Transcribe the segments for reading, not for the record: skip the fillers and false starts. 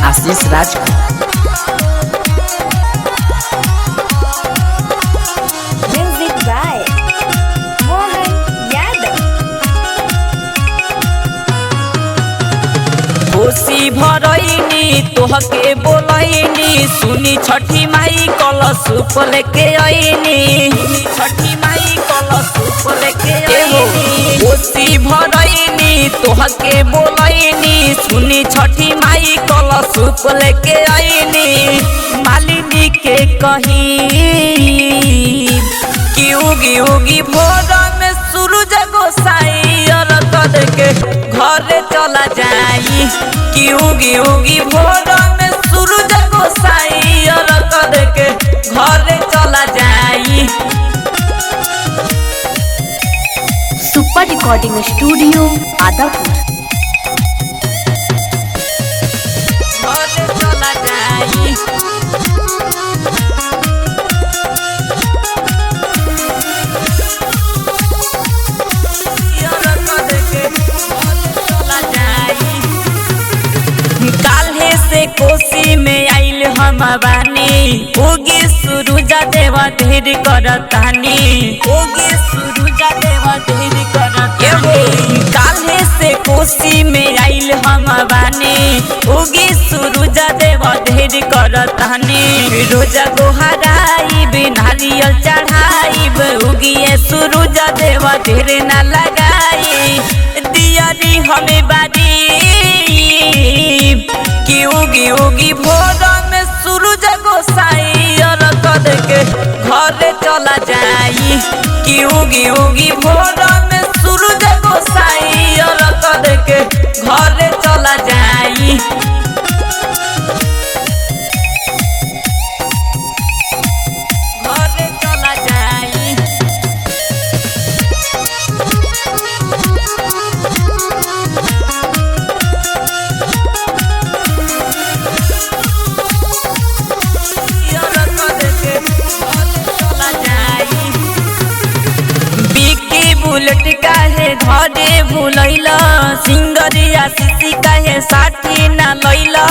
Ashish Raj. Music by Mohan Yadav. कोसी भरईनी तोहके बोलईनी सुनी छठी माई कलश लेके आईनी। छठी माई कलश लेके आईनी। कोसी भरईनी तोहके बोलईनी सुनी छठी माई कलश लेके आईनी। मालिनी के कही कि उगी उगी भोर में सूरज गोसाई अर्घ देके घरे चला जाई। कि उगी उगी भोर में सूरज गोसाई अर्घ देके घरे चला जाई। Super recording studio Adapur. घरे चला जाई। काल्हे से कोसी में आइल हम बानी। उगी सूरज देवा ढेर करतानी। उगी सूरज देवा ढेर करतानी। काल्हे से कोसी में आइल हम बानी। उगी सूरज देवा ढेर करतानी। रोज गोहराइब नारियल चढ़ाइब। उगिए सूरज देवा ढेर न लगाई। दियारी हमें बारी कि उगी उगी भोर में सूरज गोसाई अर्घ देके घरे चला जाई। कि उगी उगी भोर में सूरज गोसाई अर्घ देके घरे चला जाई। घरे चला जाई। बुलेट काहे घरे भूलैला। सिंगरिया सीसी काहे साथी ना लैला।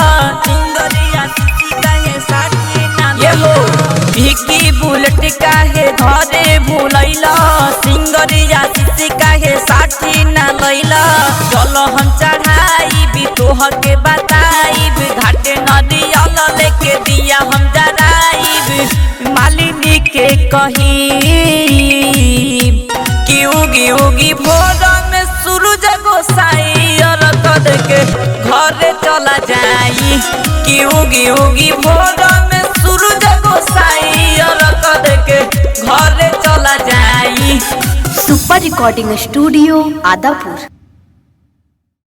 सिंगरिया सीसी काहे साथी ना लैला। भिकी बुलेट काहे घरे भूलैला। सिंगरिया सीसी काहे साथी ना लैला। चलो हम चढ़ाई तोहके बताइब। घाटे नदियल लेके दिया हम जराइब। मालिनी के कही कि उगी उगी भोर में सूरज गोसाई अर्घ देके घरे चला जाई। कि उगी उगी भोर में सूरज गोसाई अर्घ देके घरे चला जाई। Super recording studio Adapur.